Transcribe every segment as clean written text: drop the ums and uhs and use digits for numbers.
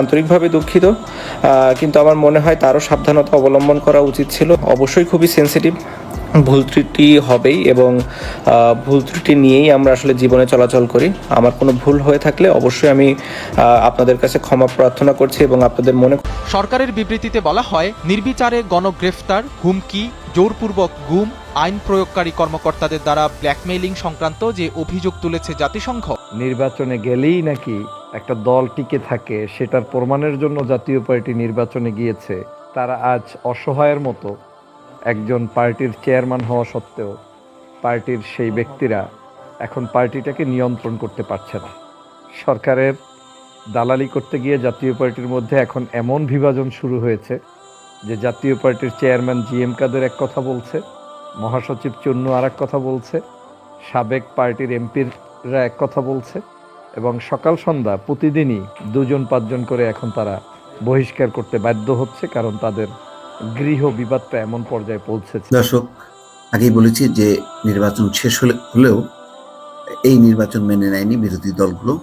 আন্তরিকভাবে দুঃখিত, কিন্তু আমার মনে হয় তারও সাবধানতা অবলম্বন করা উচিত ছিল। অবশ্যই খুবই সেন্সিটিভ, ভুল ত্রুটি হবেই এবং ভুল ত্রুটি নিয়েই আমরা আসলে জীবনে চলাচল করি। আমার কোনো ভুল হয়ে থাকলে অবশ্যই আমি আপনাদের কাছে ক্ষমা প্রার্থনা করছি এবং আপনাদের মনে। সরকারের বিবৃতিতে বলা হয়, নির্বিচারে গণগ্রেফতার, হুমকি, জোরপূর্বক গুম, আইন প্রয়োগকারী কর্মকর্তাদের দ্বারা ব্ল্যাকমেইলিং সংক্রান্ত যে অভিযোগ তুলেছে জাতিসংঘ। নির্বাচনে গেলেই নাকি একটা দল টিকে থাকে, সেটার প্রমাণের জন্য জাতীয় পার্টি নির্বাচনে গিয়েছে। তারা আজ অসহায়ের মতো একজন পার্টির চেয়ারম্যান হওয়া সত্ত্বেও পার্টির সেই ব্যক্তিরা এখন পার্টিটাকে নিয়ন্ত্রণ করতে পারছে না। সরকারের দালালি করতে গিয়ে জাতীয় পার্টির মধ্যে এখন এমন বিভাজন শুরু হয়েছে যে জাতীয় পার্টির চেয়ারম্যান জিএম কাদের এক কথা বলছে, মহাসচিব চুন্নু আর এক কথা বলছে, সাবেক পার্টির এমপিরা এক কথা বলছে, এবং সকাল সন্ধ্যা প্রতিদিনই 2-5 করে এখন তারা বহিষ্কার করতে বাধ্য হচ্ছে, কারণ তাদের গৃহ বিবাদটা এমন পর্যায়ে পৌঁছেছে। দর্শক, আগেই বলেছি যে নির্বাচন শেষ হলেও এই নির্বাচন মেনে নেয়নি বিরোধী দলগুলো।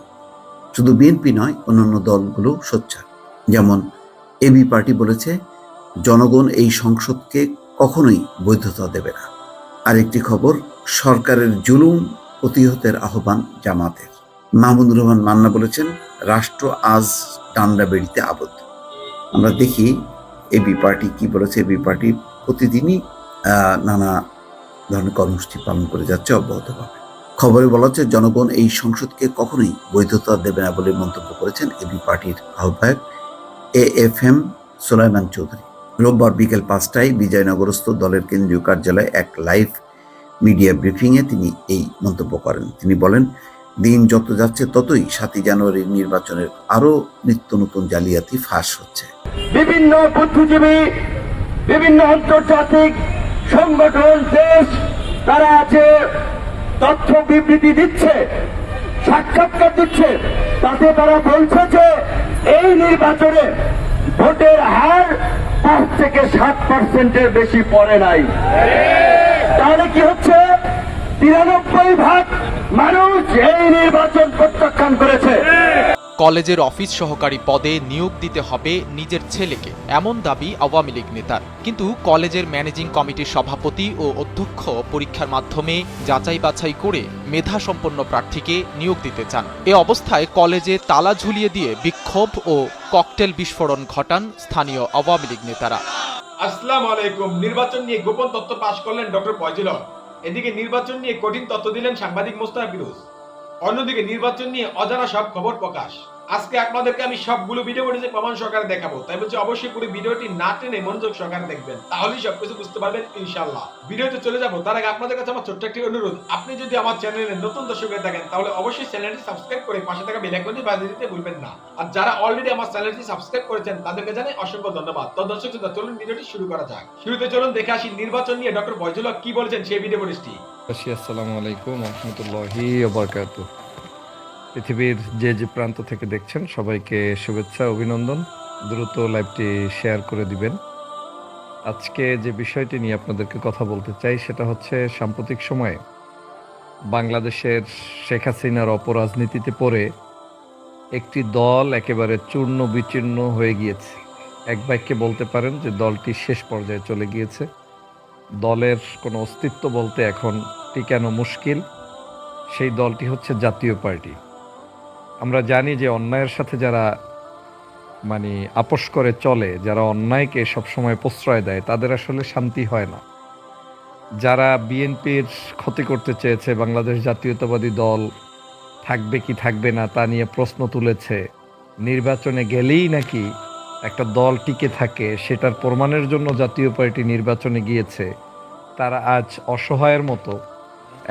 শুধু বিএনপি নয়, অন্যান্য দলগুলো সোচ্চার। যেমন এবি পার্টি বলেছে জনগণ এই সংসদকে কখনোই বৈধতা দেবে না। আরেকটি খবর, সরকারের জুলুম প্রতিহতের আহ্বান জামাতের। মাহমুদুর রহমান মান্না বলেছেন রাষ্ট্র আজ ডান্ডা বেড়িতে আবদ্ধ। আমরা দেখি এবি পার্টি কি বলেছে। এবি পার্টি প্রতিদিনই নানা ধরনের কর্মসূচি পালন করে যাচ্ছে অব্যাহতভাবে। খবরে বলা হচ্ছে জনগণ এই সংসদকে কখনোই বৈধতা দেবে না বলে মন্তব্য করেছেন এবি পার্টির আহ্বায়ক AFM সুলাইমান চৌধুরী। রোববার বিকেল 5টায় বিজয়নগরস্থ দলের কেন্দ্রীয় কার্যালয়ে এক লাইভ মিডিয়া ব্রিফিংয়ে তিনি এই মন্তব্য করেন। তিনি বলেন, দিন যত যাচ্ছে ততই 7ই জানুয়ারির নির্বাচনের আরো নিত্য নতুন জালিয়াতি ফাঁস হচ্ছে। বিভিন্ন বুদ্ধিজীবী, বিভিন্ন আন্তর্জাতিক সংগঠন, দেশ, তারা আছে তথ্য বিবৃতি দিচ্ছে, সাক্ষাৎকার দিচ্ছে। তাতে তারা বলছে যে এই নির্বাচনে ভোটের হার 5 থেকে 7% বেশি পড়ে নাই। তাহলে কি হচ্ছে? 93% মানুষ এই নির্বাচন প্রত্যাখ্যান করেছে। কলেজের অফিস সহকারী পদে নিয়োগ দিতে হবে নিজের ছেলেকে, এমন দাবি আওয়ামী লীগ নেতার। কিন্তু কলেজের ম্যানেজিং কমিটির সভাপতি ও অধ্যক্ষ পরীক্ষার মাধ্যমে যাচাই বাছাই করে মেধাসম্পন্ন প্রার্থীকে নিয়োগ দিতে চান। এ অবস্থায় কলেজে তালা ঝুলিয়ে দিয়ে বিক্ষোভ ও ককটেল বিস্ফোরণ ঘটান স্থানীয় আওয়ামী লীগ নেতারা। আসসালামু আলাইকুম। নির্বাচন নিয়ে গোপন তথ্য পাশ করলেন ডক্টর ফয়জুল হক। এদিকে নির্বাচন নিয়ে কঠিন তথ্য দিলেন সাংবাদিক মোস্তাক ফিরোজ। অন্যদিকে নির্বাচন নিয়ে অজানা সব খবর প্রকাশ। আজকে আপনাদেরকে আমি সবগুলো ভিডিও ফুটেজে প্রমাণ সহকারে দেখাবো, তাই বলছি অবশ্যই পুরো ভিডিওটি না টেনে মনোযোগ সহকারে দেখবেন, তাহলেই সবকিছু বুঝতে পারবেন ইনশাআল্লাহ। ভিডিওতে চলে যাবো তার আগে আপনাদের কাছে আমার ছোট্ট একটি অনুরোধ, আপনি যদি আমার চ্যানেলে নতুন দর্শক হয়ে থাকেন তাহলে অবশ্যই চ্যানেলটি সাবস্ক্রাইব করে পাশে থাকা বেল আইকনটি বাজিয়ে দিতে ভুলবেন না। আর যারা অলরেডি আমার চ্যানেলটি সাবস্ক্রাইব করেছেন তাদেরকে জানাই অসংখ্য ধন্যবাদ। তো দর্শক শ্রোতা, চলুন ভিডিওটি শুরু করা যাক। শুরুতে চলুন দেখে আসি নির্বাচন নিয়ে ডক্টর ফয়জুল হক কি বলেছেন সেই ভিডিও ফুটেজটি। আসসালামু আলাইকুম ওয়া রাহমাতুল্লাহি ওয়া বারাকাতুহু। পৃথিবীর যে যে প্রান্ত থেকে দেখছেন সবাইকে শুভেচ্ছা, অভিনন্দন। দ্রুত লাইভটি শেয়ার করে দিবেন। আজকে যে বিষয়টি নিয়ে আপনাদেরকে কথা বলতে চাই সেটা হচ্ছে সাম্প্রতিক সময়ে বাংলাদেশের শেখ হাসিনার অপরাজনীতিতে পড়ে একটি দল একেবারে চূর্ণ বিচূর্ণ হয়ে গিয়েছে। এক বাক্যে বলতে পারেন যে দলটি শেষ পর্যায়ে চলে গিয়েছে। দলের কোনো অস্তিত্ব বলতে এখন টিকানো মুশকিল। সেই দলটি হচ্ছে জাতীয় পার্টি। আমরা জানি যে অন্যায়ের সাথে যারা আপোষ করে চলে, যারা অন্যায়কে সবসময় প্রশ্রয় দেয়, তাদের আসলে শান্তি হয় না। যারা বিএনপির ক্ষতি করতে চেয়েছে, বাংলাদেশ জাতীয়তাবাদী দল থাকবে কি থাকবে না তা নিয়ে প্রশ্ন তুলেছে, নির্বাচনে গেলেই নাকি একটা দল টিকে থাকে, সেটার প্রমাণের জন্য জাতীয় পার্টি নির্বাচনে গিয়েছে। তারা আজ অসহায়ের মতো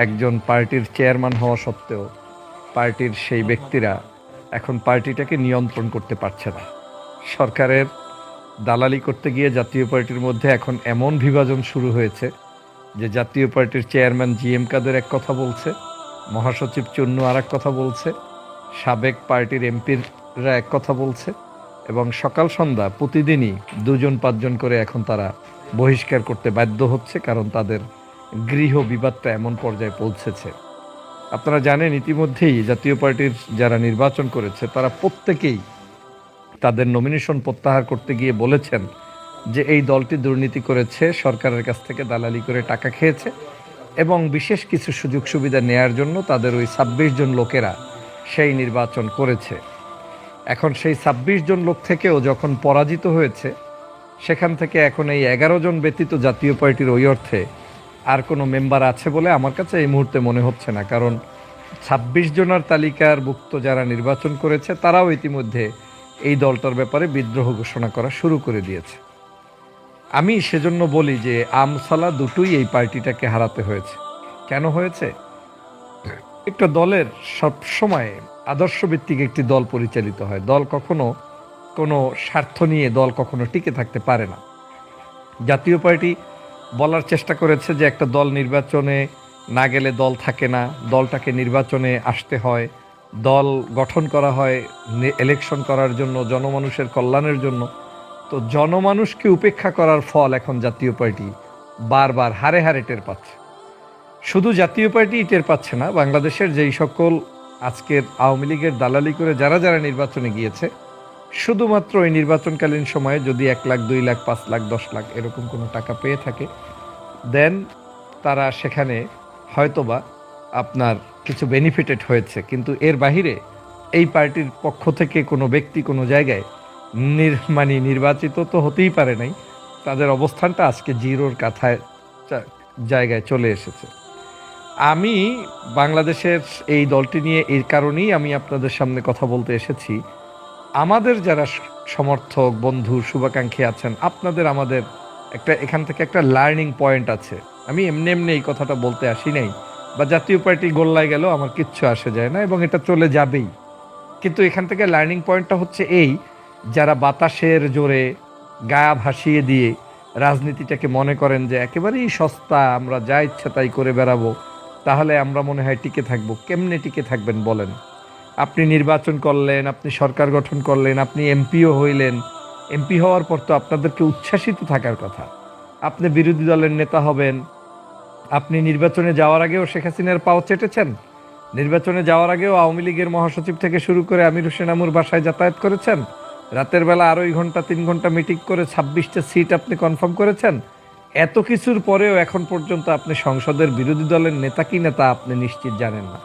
একজন পার্টির চেয়ারম্যান হওয়া সত্ত্বেও পার্টির সেই ব্যক্তিরা এখন পার্টিটাকে নিয়ন্ত্রণ করতে পারছে না। সরকারের দালালি করতে গিয়ে জাতীয় পার্টির মধ্যে এখন এমন বিভাজন শুরু হয়েছে যে জাতীয় পার্টির চেয়ারম্যান জিএম কাদের এক কথা বলছে, মহাসচিব চুন্নু আর এক কথা বলছে, সাবেক পার্টির এমপিরা এক কথা বলছে, এবং সকাল সন্ধ্যা প্রতিদিনই 2-5 করে এখন তারা বহিষ্কার করতে বাধ্য হচ্ছে, কারণ তাদের গৃহ বিবাদটা এমন পর্যায়ে পৌঁছেছে। আপনারা জানেন ইতিমধ্যেই জাতীয় পার্টির যারা নির্বাচন করেছে তারা প্রত্যেকেই তাদের নমিনেশন প্রত্যাহার করতে গিয়ে বলেছেন যে এই দলটি দুর্নীতি করেছে, সরকারের কাছ থেকে দালালি করে টাকা খেয়েছে এবং বিশেষ কিছু সুযোগ সুবিধা নেয়ার জন্য তাদের ওই ২৬ জন লোকেরা সেই নির্বাচন করেছে। এখন সেই ২৬ জন লোক থেকেও যখন পরাজিত হয়েছে, সেখান থেকে এখন এই ১১ জন ব্যতীত জাতীয় পার্টির ওই অর্থে আর কোনো মেম্বার আছে বলে আমার কাছে এই মুহূর্তে মনে হচ্ছে না। কারণ ২৬ জনের তালিকার ভুক্ত যারা নির্বাচন করেছে তারাও ইতিমধ্যে এই দলটার ব্যাপারে বিদ্রোহ ঘোষণা করা শুরু করে দিয়েছে। আমি সেজন্য বলি যে আমসালা দুটোই এই পার্টিটাকে হারাতে হয়েছে। কেন হয়েছে? একটা দলের সবসময় আদর্শভিত্তিক একটি দল পরিচালিত হয়। দল কখনো কোনো স্বার্থ নিয়ে দল কখনো টিকে থাকতে পারে না। জাতীয় পার্টি বলার চেষ্টা করেছে যে একটা দল নির্বাচনে না গেলে দল থাকে না, দলটাকে নির্বাচনে আসতে হয়, দল গঠন করা হয় ইলেকশন করার জন্য, জনমানুষের কল্যাণের জন্য। তো জনমানুষকে উপেক্ষা করার ফল এখন জাতীয় পার্টি বারবার হারে হারে টের পাচ্ছে। শুধু জাতীয় পার্টি টের পাচ্ছে না, বাংলাদেশের যেই সকল আজকের আওয়ামী লীগের দালালি করে যারা যারা নির্বাচনে গিয়েছে, শুধুমাত্র এই নির্বাচনকালীন সময়ে যদি ১ লাখ, ২ লাখ, ৫ লাখ, ১০ লাখ এরকম কোনো টাকা পেয়ে থাকে, দেন তারা সেখানে হয়তোবা আপনার কিছু বেনিফিটেড হয়েছে। কিন্তু এর বাহিরে এই পার্টির পক্ষ থেকে কোনো ব্যক্তি কোনো জায়গায় নির্বাচিত তো হতেই পারে নাই। তাদের অবস্থানটা আজকে জিরোর কাথায় জায়গায় চলে এসেছে। আমি বাংলাদেশের এই দলটি নিয়ে এই কারণেই আমি আপনাদের সামনে কথা বলতে এসেছি। আমাদের যারা সমর্থক, বন্ধু, শুভাকাঙ্ক্ষী আছেন, আপনাদের আমাদের এখান থেকে একটা লার্নিং পয়েন্ট আছে। আমি এমনি এমনি এই কথাটা বলতে আসি নাই, বা জাতীয় পার্টি গোল্লায় গেল আমার কিচ্ছু আসে যায় না এবং এটা চলে যাবেই। কিন্তু এখান থেকে লার্নিং পয়েন্টটা হচ্ছে এই, যারা বাতাসের জোরে গা ভাসিয়ে দিয়ে রাজনীতিটাকে মনে করেন যে একেবারেই সস্তা, আমরা যা ইচ্ছা তাই করে বেড়াবো, তাহলে আমরা মনে হয় টিকে থাকবো। কেমনে টিকে থাকবেন বলেন? আপনি নির্বাচন করলেন, আপনি সরকার গঠন করলেন, আপনি এমপিও হইলেন। এমপি হওয়ার পর তো আপনাদেরকে উচ্ছ্বাসিত থাকার কথা। আপনি বিরোধী দলের নেতা হবেন। আপনি নির্বাচনে যাওয়ার আগেও শেখ হাসিনার পাও চেটেছেন। নির্বাচনে যাওয়ার আগেও আওয়ামী লীগের মহাসচিব থেকে শুরু করে আমির হোসেন আমুর বাসায় যাতায়াত করেছেন। রাতের বেলা ২.৫ ঘন্টা ৩ ঘন্টা মিটিং করে ২৬টা সিট আপনি কনফার্ম করেছেন। এত কিছুর পরেও এখন পর্যন্ত আপনি সংসদের বিরোধী দলের নেতা কি নেতা আপনি নিশ্চিত জানেন না।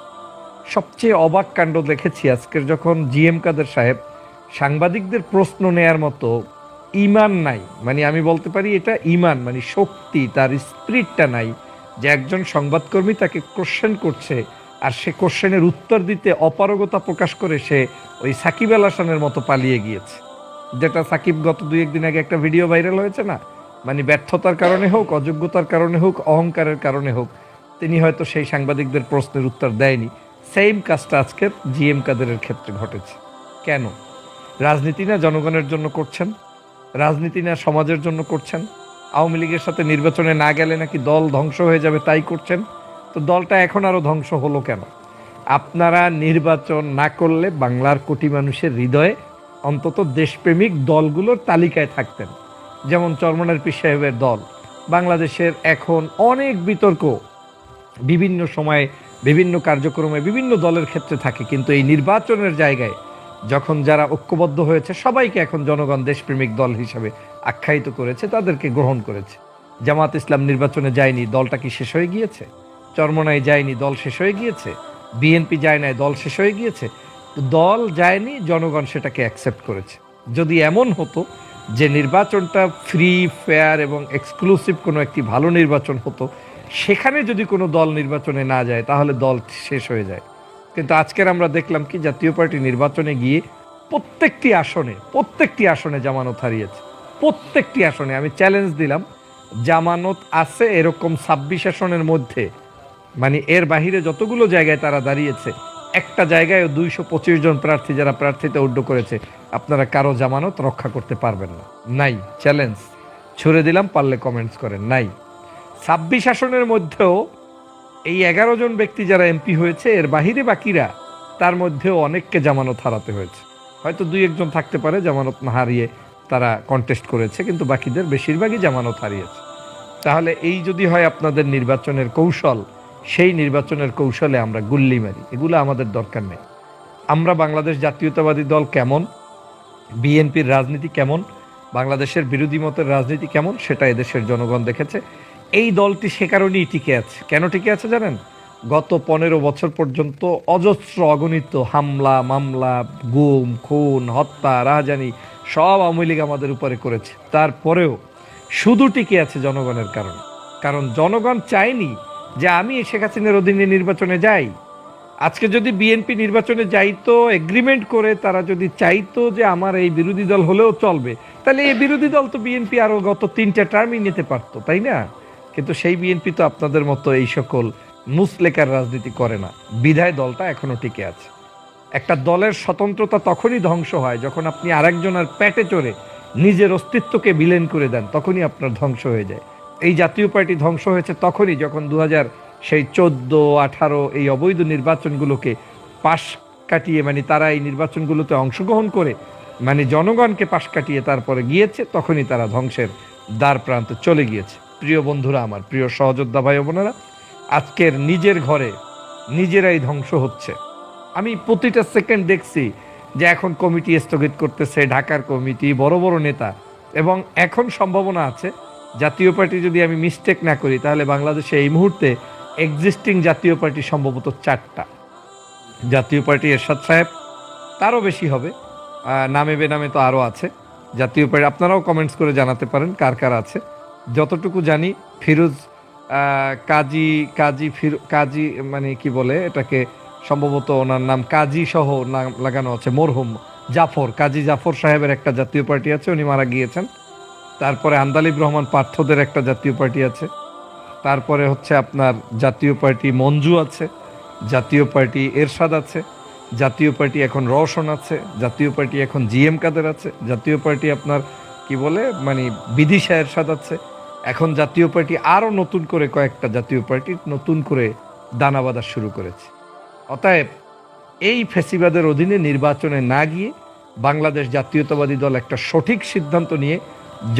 সবচেয়ে অবাক কাণ্ড দেখেছি আজকের, যখন জিএম কাদের সাহেব সাংবাদিকদের প্রশ্ন নেয়ার মতো ইমান নাই, মানে আমি বলতে পারি এটা ইমান, মানে শক্তি, তার স্পিরিটটা নাই, যে একজন সংবাদকর্মী তাকে কোশ্চেন করছে আর সে কোশ্চেনের উত্তর দিতে অপারগতা প্রকাশ করে সে ওই সাকিব আল হাসানের মতো পালিয়ে গিয়েছে। যেটা সাকিব গত ২-১ দিন আগে একটা ভিডিও ভাইরাল হয়েছে না, মানে ব্যর্থতার কারণে হোক, অযোগ্যতার কারণে হোক, অহংকারের কারণে হোক, তিনি হয়তো সেই সাংবাদিকদের প্রশ্নের উত্তর দেয়নি। সেম কাজটা আজকের জিএম কাদেরের ক্ষেত্রে ঘটেছে। কেন? রাজনীতি না জনগণের জন্য করছেন, রাজনীতি না সমাজের জন্য করছেন। আওয়ামী লীগের সাথে নির্বাচনে না গেলে নাকি দল ধ্বংস হয়ে যাবে তাই করছেন। তো দলটা এখন আরো ধ্বংস হলো কেন? আপনারা নির্বাচন না করলে বাংলার কোটি মানুষের হৃদয়ে অন্তত দেশপ্রেমিক দলগুলোর তালিকায় থাকতেন। যেমন চরমনার পীর সাহেবের দল। বাংলাদেশের এখন অনেক বিতর্ক বিভিন্ন সময়ে বিভিন্ন কার্যক্রমে বিভিন্ন দলের ক্ষেত্রে থাকে, কিন্তু এই নির্বাচনের জায়গায় যখন যারা ঐক্যবদ্ধ হয়েছে সবাইকে এখন জনগণ দেশপ্রেমিক দল হিসাবে আখ্যায়িত করেছে, তাদেরকে গ্রহণ করেছে। জামাত ইসলাম নির্বাচনে যায়নি, দলটা কি শেষ হয়ে গিয়েছে? চরমনায় যায়নি, দল শেষ হয়ে গিয়েছে। বিএনপি যায় নাই, দল শেষ হয়ে গিয়েছে। দল যায়নি, জনগণ সেটাকে অ্যাকসেপ্ট করেছে। যদি এমন হতো যে নির্বাচনটা ফ্রি, ফেয়ার এবং এক্সক্লুসিভ কোনো একটি ভালো নির্বাচন হতো, সেখানে যদি কোনো দল নির্বাচনে না যায় তাহলে দল শেষ হয়ে যায়। কিন্তু আজকের আমরা দেখলাম কি, জাতীয় পার্টি নির্বাচনে গিয়ে প্রত্যেকটি আসনে জামানত হারিয়েছে। প্রত্যেকটি আসনে আমি চ্যালেঞ্জ দিলাম, জামানত আছে এরকম ২৬ আসনের মধ্যে, মানে এর বাহিরে যতগুলো জায়গায় তারা দাঁড়িয়েছে, একটা জায়গায় ২২৫ জন প্রার্থী যারা প্রার্থীতে উড্ড করেছে, আপনারা কারো জামানত রক্ষা করতে পারবেন না। নাই, চ্যালেঞ্জ ছুড়ে দিলাম, পারলে কমেন্টস করেন। নাই। ২৬ আসনের মধ্যেও এই ১১ জন ব্যক্তি যারা এমপি হয়েছে, এর বাহিরে বাকিরা, তার মধ্যেও অনেককে জামানত হারাতে হয়েছে। হয়তো ২-১ জন থাকতে পারে জামানত না হারিয়ে তারা কন্টেস্ট করেছে, কিন্তু বাকিদের বেশিরভাগই জামানত হারিয়েছে। তাহলে এই যদি হয় আপনাদের নির্বাচনের কৌশল, সেই নির্বাচনের কৌশলে আমরা গুল্লি মারি, এগুলো আমাদের দরকার নেই। আমরা বাংলাদেশ জাতীয়তাবাদী দল কেমন, বিএনপির রাজনীতি কেমন, বাংলাদেশের বিরোধী মতের রাজনীতি কেমন, সেটা এদেশের জনগণ দেখেছে। এই দলটি সে কারণেই টিকে আছে। কেন টিকে আছে জানেন? গত 15 বছর পর্যন্ত অজস্র অগণিত হামলা, মামলা, গুম, খুন, হত্যা, রাহাজানি সব আওয়ামী লীগ আমাদের উপরে করেছে। তারপরেও শুধু টিকে আছে জনগণের কারণে। কারণ জনগণ চায়নি যে আমি শেখ হাসিনার অধীনে নির্বাচনে যাই। আজকে যদি বিএনপি নির্বাচনে যাইতো এগ্রিমেন্ট করে, তারা যদি চাইতো যে আমার এই বিরোধী দল হলেও চলবে, তাহলে এই বিরোধী দল তো বিএনপি আরো গত 3টা টার্মই নিতে পারতো, তাই না? কিন্তু সেই বিএনপি তো আপনাদের মতো এই সকল মুসলেকার রাজনীতি করে না, বিধায় দলটা এখনো টিকে আছে। একটা দলের স্বতন্ত্রতা তখনই ধ্বংস হয় যখন আপনি আরেকজনের পেটে চড়ে নিজের অস্তিত্বকে বিলীন করে দেন, তখনই আপনার ধ্বংস হয়ে যায়। এই জাতীয় পার্টি ধ্বংস হয়েছে তখনই যখন 2014-18 এই অবৈধ নির্বাচনগুলোকে পাশ কাটিয়ে, মানে তারা এই নির্বাচনগুলোতে অংশগ্রহণ করে মানে জনগণকে পাশ কাটিয়ে তারপরে গিয়েছে, তখনই তারা ধ্বংসের দ্বার প্রান্তে চলে গিয়েছে। প্রিয় বন্ধুরা, আমার প্রিয় সহযোদ্ধা ভাই বোনেরা, আজকের নিজের ঘরে নিজেরাই ধ্বংস হচ্ছে। আমি প্রতিটা সেকেন্ড দেখছি যে এখন কমিটি স্থগিত করতেছে, ঢাকার কমিটি, বড় বড় নেতা। এবং এখন সম্ভাবনা আছে জাতীয় পার্টি, যদি আমি মিস্টেক না করি, তাহলে বাংলাদেশে এই মুহূর্তে এক্সিস্টিং জাতীয় পার্টি সম্ভবত 4টা। জাতীয় পার্টি এরশাদ সাহেব, তারও বেশি হবে, নামে বেনামে তো আরও আছে জাতীয় পার্টি। আপনারাও কমেন্টস করে জানাতে পারেন কার কার আছে। যতটুকু জানি ফিরোজ কাজী মানে কি বলে এটাকে, সম্ভবত ওনার নাম কাজী সহ নাম লাগানো আছে, মরহুম কাজী জাফর সাহেবের একটা জাতীয় পার্টি আছে, উনি মারা গিয়েছেন। তারপরে আন্দালিব রহমান পার্থদের একটা জাতীয় পার্টি আছে। তারপরে হচ্ছে আপনার জাতীয় পার্টি মঞ্জু আছে, জাতীয় পার্টি এরশাদ আছে, জাতীয় পার্টি এখন রওশন আছে, জাতীয় পার্টি এখন জিএম কাদের আছে, জাতীয় পার্টি আপনার কি বলে মানে বিদিশা এরশাদ আছে। এখন জাতীয় পার্টি আরও নতুন করে কয়েকটা জাতীয় পার্টি নতুন করে দানা বাঁধা শুরু করেছে। অতএব এই ফ্যাসিবাদের অধীনে নির্বাচনে না গিয়ে বাংলাদেশ জাতীয়তাবাদী দল একটা সঠিক সিদ্ধান্ত নিয়ে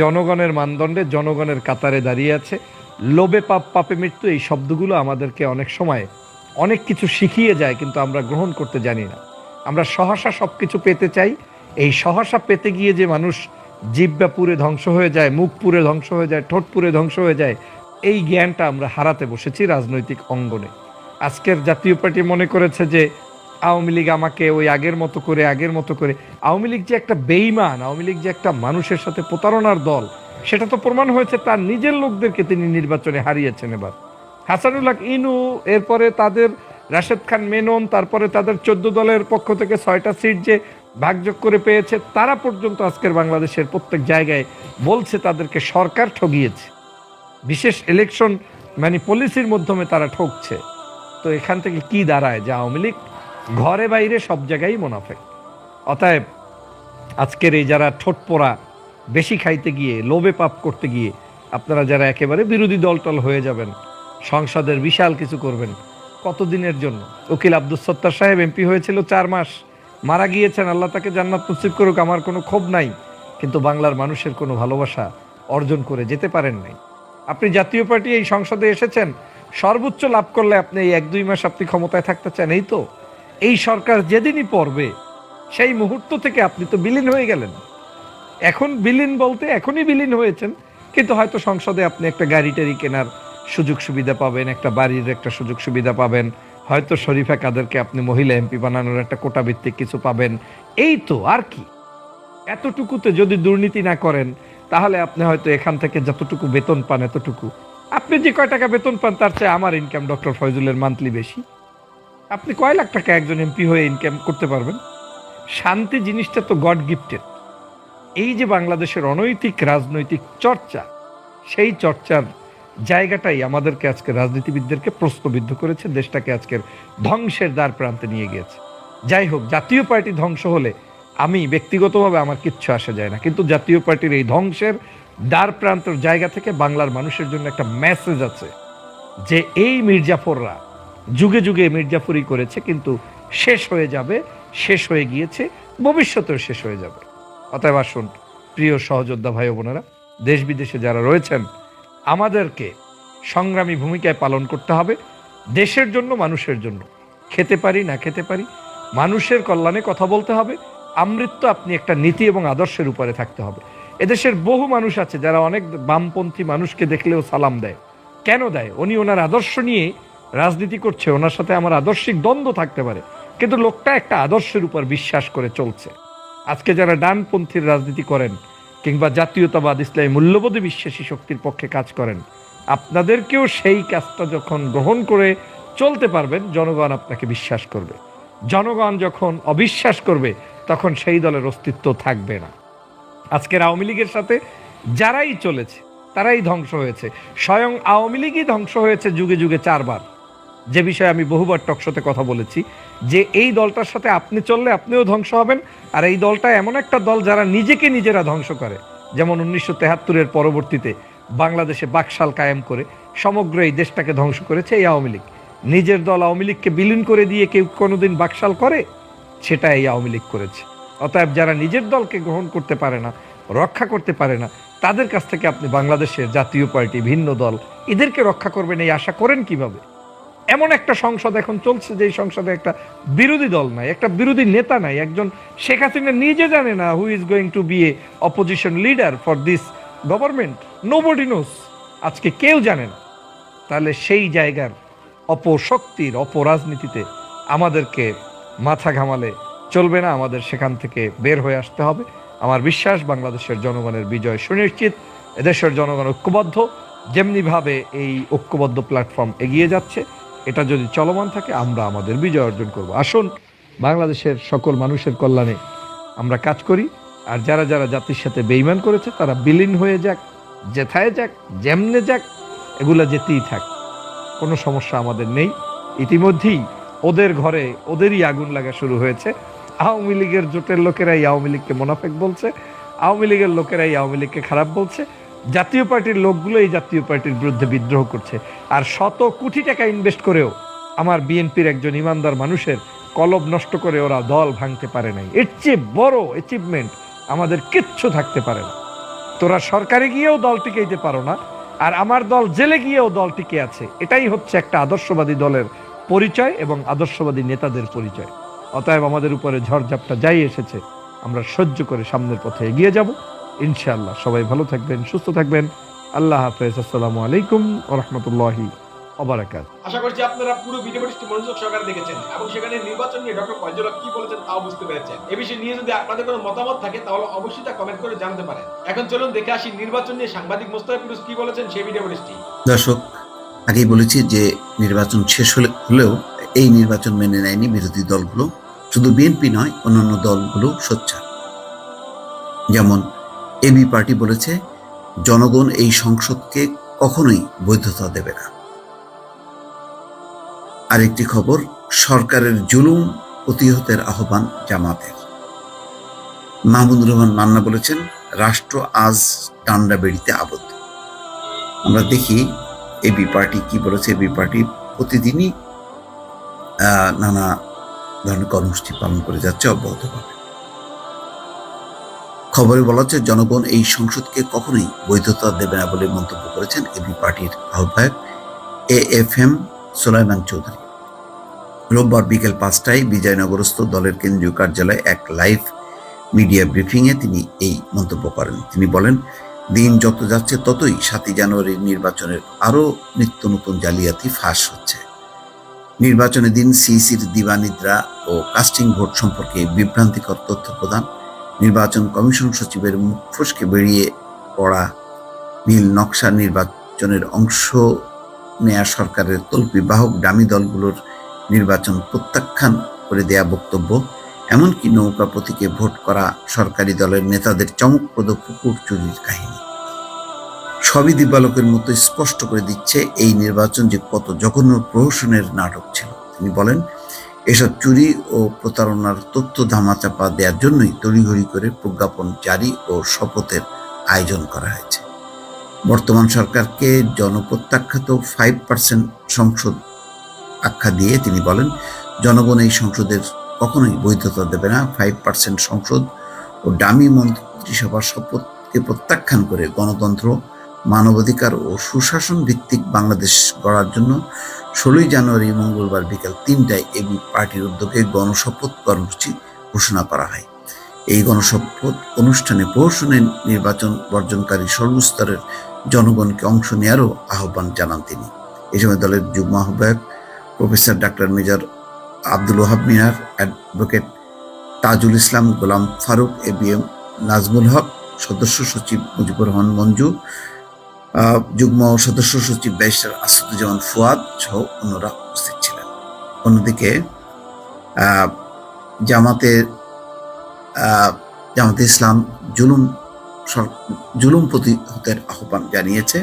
জনগণের মানদণ্ডে জনগণের কাতারে দাঁড়িয়ে আছে। লোভে পাপ পাপে মৃত্যু, এই শব্দগুলো আমাদেরকে অনেক সময় অনেক কিছু শিখিয়ে যায়, কিন্তু আমরা গ্রহণ করতে জানি না। আমরা সহসা সব কিছু পেতে চাই। এই সহসা পেতে গিয়ে যে মানুষ জিহ্বা পুরে ধ্বংস হয়ে যায়, মুখ পুরে ধ্বংস হয়ে যায়, ঠোঁট পুরে ধ্বংস হয়ে যায়, এই জ্ঞানটা আমরা হারাতে বসেছি রাজনৈতিক অঙ্গনে। আজকের জাতীয় পার্টি মনে করেছে যে আওয়ামী লীগ আমাকে ওই আগের মতো করে আওয়ামী লীগ যে একটা বেঈমান, আওয়ামী লীগ যে একটা মানুষের সাথে প্রতারণার দল, সেটা তো প্রমাণ হয়েছে। তার নিজের লোকদেরকে তিনি নির্বাচনে হারিয়েছেন। এবার হাসানুল হক ইনু, এরপরে তাদের রাশেদ খান মেনন, তারপরে তাদের 14 দলের পক্ষ থেকে 6টা সিট যে ভাগযোগ করে পেয়েছে, তারা পর্যন্ত আজকের বাংলাদেশের প্রত্যেক জায়গায় বলছে তাদেরকে সরকার ঠগিয়েছে, বিশেষ ইলেকশন মানে পলিসির মাধ্যমে তারা ঠকছে। তো এখান থেকে কি দাঁড়ায় যে আওয়ামী লীগ ঘরে বাইরে সব জায়গায় মুনাফেক। অতএব আজকের এই যারা ঠোঁট পোড়া বেশি খাইতে গিয়ে, লোভে পাপ করতে গিয়ে আপনারা যারা একেবারে বিরোধী দলটল হয়ে যাবেন, সংসদের বিশাল কিছু করবেন, কতদিনের জন্য? উকিল আব্দুস সত্তার সাহেব এমপি হয়েছিল 4 মাস, মারা গিয়েছেন, আল্লাহ তাকে জান্নাত নসিব করুক, আমার কোনো ক্ষোভ নাই, কিন্তু বাংলার মানুষের কোনো ভালোবাসা অর্জন করে যেতে পারেন নাই। আপনি জাতীয় পার্টি এই সংসদে এসেছেন, সর্বোচ্চ লাভ করলে আপনি এই 1-2 মাস আপনি ক্ষমতায় থাকতে চান, এই তো। এই সরকার যেদিনই পড়বে সেই মুহূর্ত থেকে আপনি তো বিলীন হয়ে গেলেন। এখন বিলীন বলতে এখনই বিলীন হয়েছেন, কিন্তু হয়তো সংসদে আপনি একটা গাড়ি টাড়ি কেনার সুযোগ সুবিধা পাবেন, একটা বাড়ির একটা সুযোগ সুবিধা পাবেন, হয়তো শরীফা কাদেরকে আপনি মহিলা এমপি বানানোর একটা কোটা ভিত্তিক কিছু পাবেন, এই তো। আর কি? এতটুকুতে যদি দুর্নীতি না করেন, তাহলে আপনি হয়তো এখান থেকে যতটুকু বেতন পান, এতটুকু আপনি যে কয় টাকা বেতন পান তার চেয়ে আমার ইনকাম ডক্টর ফয়জুলের মান্থলি বেশি। আপনি কয় লাখ টাকা একজন এমপি হয়ে ইনকাম করতে পারবেন? শান্তি জিনিসটা তো গড গিফটেড। এই যে বাংলাদেশের অনৈতিক রাজনৈতিক চর্চা, সেই চর্চার জায়গাটাই আমাদেরকে আজকে রাজনীতিবিদদেরকে প্রশ্নবিদ্ধ করেছে, দেশটাকে আজকের ধ্বংসের দ্বার প্রান্তে নিয়ে গিয়েছে। যাই হোক, জাতীয় পার্টি ধ্বংস হলে আমি ব্যক্তিগতভাবে আমার কিচ্ছু আসে যায় না, কিন্তু জাতীয় পার্টির এই ধ্বংসের দ্বার প্রান্তর জায়গা থেকে বাংলার মানুষের জন্য একটা মেসেজ আছে যে এই মির্জাফররা যুগে যুগে মির্জাফরি করেছে, কিন্তু শেষ হয়ে যাবে, শেষ হয়ে গিয়েছে, ভবিষ্যতেও শেষ হয়ে যাবে। অতএব আসুন প্রিয় সহযোদ্ধা ভাই বোনেরা, দেশ বিদেশে যারা রয়েছেন, আমাদেরকে সংগ্রামী ভূমিকায় পালন করতে হবে দেশের জন্য, মানুষের জন্য। খেতে পারি না খেতে পারি, মানুষের কল্যাণে কথা বলতে হবে, আমৃত্য আপনি একটা নীতি এবং আদর্শের উপরে থাকতে হবে। এদেশের বহু মানুষ আছে যারা অনেক বামপন্থী মানুষকে দেখলেও সালাম দেয়। কেন দেয়? উনি ওনার আদর্শ নিয়ে রাজনীতি করছে, ওনার সাথে আমার আদর্শিক দ্বন্দ্ব থাকতে পারে, কিন্তু লোকটা একটা আদর্শের উপর বিশ্বাস করে চলছে। আজকে যারা ডানপন্থীর রাজনীতি করেন কিংবা জাতীয়তাবাদ ইসলামী মূল্যবোধে বিশ্বাসী শক্তির পক্ষে কাজ করেন, আপনাদেরকেও সেই কাজটা যখন গ্রহণ করে চলতে পারবেন, জনগণ আপনাকে বিশ্বাস করবে। জনগণ যখন অবিশ্বাস করবে, তখন সেই দলের অস্তিত্ব থাকবে না। আজকের আওয়ামী লীগের সাথে যারাই চলেছে তারাই ধ্বংস হয়েছে। স্বয়ং আওয়ামী লীগই ধ্বংস হয়েছে যুগে যুগে 4 বার, যে বিষয়ে আমি বহুবার টকশোতে কথা বলেছি, যে এই দলটার সাথে আপনি চললে আপনিও ধ্বংস হবেন। আর এই দলটা এমন একটা দল যারা নিজেকে নিজেরা ধ্বংস করে, যেমন 1973-এর পরবর্তীতে বাংলাদেশে বাকশাল কায়েম করে সমগ্র এই দেশটাকে ধ্বংস করেছে এই আওয়ামী লীগ। নিজের দল আওয়ামী লীগকে বিলীন করে দিয়ে কেউ কোনোদিন বাকশাল করে? সেটা এই আওয়ামী লীগ করেছে। অতএব যারা নিজের দলকে গ্রহণ করতে পারে না, রক্ষা করতে পারে না, তাদের কাছ থেকে আপনি বাংলাদেশের জাতীয় পার্টি, ভিন্ন দল, এদেরকে রক্ষা করবেন এই আশা করেন কিভাবে? এমন একটা সংসদ এখন চলছে যে সংসদে একটা বিরোধী দল নাই, একটা বিরোধী নেতা নাই। একজন শেখ হাসিনা নিজে জানে না who is going to be a opposition leader for this government. Nobody knows. আজকে কেউ জানে না। তাহলে সেই জায়গার অপশক্তির অপরাজনীতিতে আমাদেরকে মাথা ঘামালে চলবে না, আমাদের সেখান থেকে বের হয়ে আসতে হবে। আমার বিশ্বাস বাংলাদেশের জনগণের বিজয় সুনিশ্চিত। এদেশের জনগণ ঐক্যবদ্ধ, যেমনিভাবে এই ঐক্যবদ্ধ প্ল্যাটফর্ম এগিয়ে যাচ্ছে, এটা যদি চলমান থাকে আমরা আমাদের বিজয় অর্জন করব। আসুন বাংলাদেশের সকল মানুষের কল্যাণে আমরা কাজ করি। আর যারা যারা জাতির সাথে বেইমান করেছে তারা বিলীন হয়ে যাক, যেথায় যাক, যেমনে যাক, এগুলা যেতেই থাক, কোনো সমস্যা আমাদের নেই। ইতিমধ্যেই ওদের ঘরে ওদেরই আগুন লাগা শুরু হয়েছে। আওয়ামী লীগের জোটের লোকেরাই আওয়ামী লীগকে মোনাফেক বলছে, আওয়ামী লীগের লোকেরাই আওয়ামী লীগকে খারাপ বলছে, জাতীয় পার্টির লোকগুলো এই জাতীয় পার্টির বিরুদ্ধে বিদ্রোহ করছে। আর শত কোটি টাকা ইনভেস্ট করেও আমার বিএনপির একজন ইমানদার মানুষের কলব নষ্ট করে ওরা দল ভাঙতে পারে নাই। এর চেয়ে বড় অ্যাচিভমেন্ট আমাদের কিচ্ছু থাকতে পারে না। তোরা সরকারে গিয়েও দল টিকাইতে পারো না, আর আমার দল জেলে গিয়েও দল টিকে আছে। এটাই হচ্ছে একটা আদর্শবাদী দলের পরিচয় এবং আদর্শবাদী নেতাদের পরিচয়। অতএব আমাদের উপরে ঝড়ঝাপটা যাই এসেছে, আমরা সহ্য করে সামনের পথে এগিয়ে যাব ইনশাআল্লাহ। সবাই ভালো থাকবেন, সুস্থ থাকবেন। আল্লাহ হাফেজ। আসসালামু আলাইকুম ওয়া রাহমাতুল্লাহি ওয়া বারাকাতুহু। আশা করছি আপনারা পুরো ভিডিওটি মনোযোগ সহকারে দেখেছেন এবং সেখানে নির্বাচন নিয়ে ডক্টর ফয়জুল হক কি বলেছেন তাও বুঝতে পেরেছেন। এই বিষয় নিয়ে যদি আপনাদের কোনো মতামত থাকে তাহলে অবশ্যই তা কমেন্ট করে জানাতে পারেন। এখন চলুন দেখে আসি নির্বাচন নিয়ে সাংবাদিক মোস্তফা ফিরোজ কি বলেছেন সেই ভিডিওটি। দর্শক, আগেই বলেছি যে নির্বাচন শেষ হলেও এই নির্বাচন মেনে নেয়নি বিরোধী দলগুলো। শুধু বিএনপি নয়, অন্যান্য দলগুলো সোচ্চার। যেমন এবি পার্টি বলেছে জনগণ এই সংসদকে কখনোই বৈধতা দেবে না। আরেকটি খবর, সরকারের জুলুম প্রতিহতের আহ্বান জামাতের। মাহমুদুর রহমান মান্না বলেছেন রাষ্ট্র আজ ডান্ডা বেড়িতে আবদ্ধ। আমরা দেখি এবি পার্টি কি বলেছে। এবি পার্টি প্রতিদিনই নানা ধরনের কর্মসূচি পালন করে যাচ্ছে অব্যাহতভাবে। খবরে বলা হচ্ছে জনগণ এই সংসদকে কখনোই বৈধতা দেবে না বলে মন্তব্য করেছেন এবি পার্টির আহ্বায়ক AFM সুলাইমান চৌধুরী। রোববার বিকেল 5টায় বিজয়নগরস্থ দলের কেন্দ্রীয় কার্যালয়ে এক লাইভ মিডিয়া ব্রিফিংয়ে তিনি এই মন্তব্য করেন। তিনি বলেন, দিন যত যাচ্ছে ততই 7ই জানুয়ারির নির্বাচনের আরও নিত্য নতুন জালিয়াতি ফাঁস হচ্ছে। নির্বাচনের দিন সিইসির দিবানিদ্রা ও কাস্টিং ভোট সম্পর্কে বিভ্রান্তিকর তথ্য প্রদান, নির্বাচন কমিশন সচিবের মুখ ফসকে বেরিয়ে পড়া নীল নকশা, নির্বাচনের অংশ নেয়া সরকারের তল্পি বাহক ডামি দলগুলোর নির্বাচন প্রত্যাখ্যান করে দেয়া বক্তব্য, এমনকি নৌকা প্রতীকে ভোট করা সরকারি দলের নেতাদের চমকপ্রদ পুকুর চুরির কাহিনী সবই দিবালোকের মতো স্পষ্ট করে দিচ্ছে এই নির্বাচন যে কত জঘন্য প্রহসনের নাটক ছিল। তিনি বলেন, এসব চুরি ও প্রতারণার তথ্য ধামাচাপা দেওয়ার জন্যই তড়িঘড়ি করে প্রজ্ঞাপন জারি ও শপথের আয়োজন করা হয়েছে। বর্তমান সরকারকে জনপ্রত্যাখ্যাত 5% সংসদ আখ্যা দিয়ে তিনি বলেন, জনগণ এই সংসদের কখনোই বৈধতা দেবে না। 5% সংসদ ও ডামি মন্ত্রিসভার শপথকে প্রত্যাখ্যান করে গণতন্ত্র, মানবাধিকার ও সুশাসন ভিত্তিক বাংলাদেশ গড়ার জন্য 16ই জানুয়ারি মঙ্গলবার বিকেল 3টায় এবি পার্টির উদ্যোগে গণশপথ কর্মসূচি ঘোষণা করা হয়। এই গণশপথ অনুষ্ঠানে প্রহসনের নির্বাচন বর্জনকারী সর্বস্তরের জনগণকে অংশ নেওয়ারও আহ্বান জানান তিনি। এই সময় দলের যুগ্ম আহ্বায়ক professor doctor major Abdul Wahab Minar, advocate Tajul Islam, Golam Faruk, ABM Nazmul Haque, সদস্য সচিব মুজিবুর রহমান মঞ্জু, যুগ্ম সদস্য সচিব ব্যারিস্টার আসাদুজ্জামান ফুয়াদ সহ অন্যরা উপস্থিত ছিলেন। অন্যদিকে জামাতে ইসলাম জুলুম প্রতিহতের আহ্বান জানিয়েছে।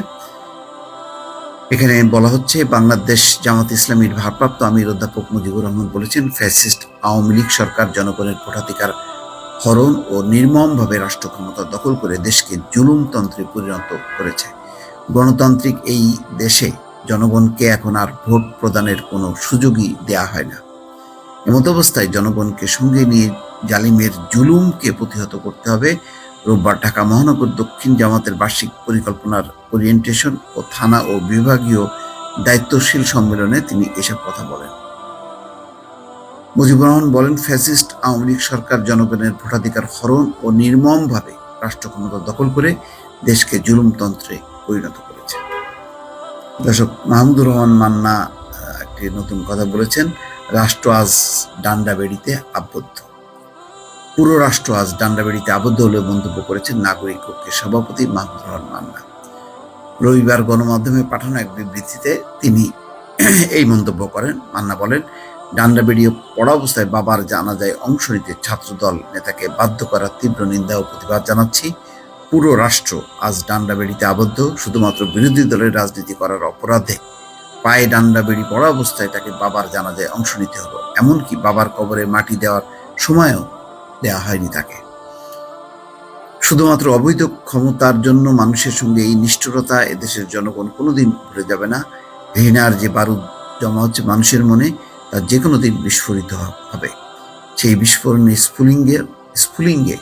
এখানে বলা হচ্ছে, বাংলাদেশ জামাত ইসলামীর ভারপ্রাপ্ত আমির অধ্যাপক মুজিবুর রহমান বলেছেন, ফ্যাসিস্ট আওয়ামী লীগ সরকার জনগণের ভোটাধিকার হরণ ও নির্মমভাবে রাষ্ট্র ক্ষমতা দখল করে দেশকে জুলুমতন্ত্রে পরিণত করেছে। গণতান্ত্রিক এই দেশে জনগণকে এখন আর ভোট প্রদানের কোনো সুযোগই দেয়া হয় না। এমত অবস্থায় জনগণকে সঙ্গে নিয়ে জালিমের জুলুমকে প্রতিহত করতে হবে। রোববার ঢাকা মহানগর দক্ষিণ জামাতের বার্ষিক পরিকল্পনার ওরিয়েন্টেশন ও থানা ও বিভাগীয় দায়িত্বশীল সম্মেলনে তিনি এসব কথা বলেন। মুজিবুর রহমান বলেন, ফ্যাসিস্ট আওয়ামী লীগ সরকার জনগণের ভোটাধিকার হরণ ও নির্মমভাবে রাষ্ট্র ক্ষমতা দখল করে দেশকে জুলুমতন্ত্রে পরিণত করেছে। দর্শক, মাহমুদুর রহমান মান্না একটি নতুন কথা বলেছেন, রাষ্ট্র আজ ডান্ডাবেড়িতে আবদ্ধ। পুরো রাষ্ট্র আজ ডান্ডাবেড়িতে আবদ্ধ হলে মন্তব্য করেছেন নাগরিক ঐক্যের সভাপতি মাহমুদুর রহমান মান্না। রবিবার গণমাধ্যমে পাঠানো এক বিবৃতিতে তিনি এই মন্তব্য করেন। মান্না বলেন, ডান্ডা বেরিয়ে পড়া অবস্থায় বাবার জানাজায় অংশ নিতে ছাত্রদল নেতাকে বাধ্য করার তীব্র নিন্দা ও প্রতিবাদ জানাচ্ছি। পুরো রাষ্ট্র আজ ডান্ডা বেড়িতে আবদ্ধ। শুধুমাত্র বিরোধী দলের রাজনীতি করার অপরাধে পায়ে ডান্ডা বেড়ি পড়া অবস্থায় তাকে বাবার জানাজায় অংশ নিতে হলো। এমনকি বাবার কবরে মাটি দেওয়ার সময়ও দেওয়া হয়নি তাকে। শুধুমাত্র অবৈধ ক্ষমতার জন্য মানুষের সঙ্গে এই নিষ্ঠুরতা এদেশের জনগণ কোনোদিন ভুলে যাবে না। ঘৃণার যে বারুদ জমা হচ্ছে মানুষের মনে, তা যে কোনো দিন বিস্ফোরিত হবে। সেই বিস্ফোরণে স্ফুলিঙ্গে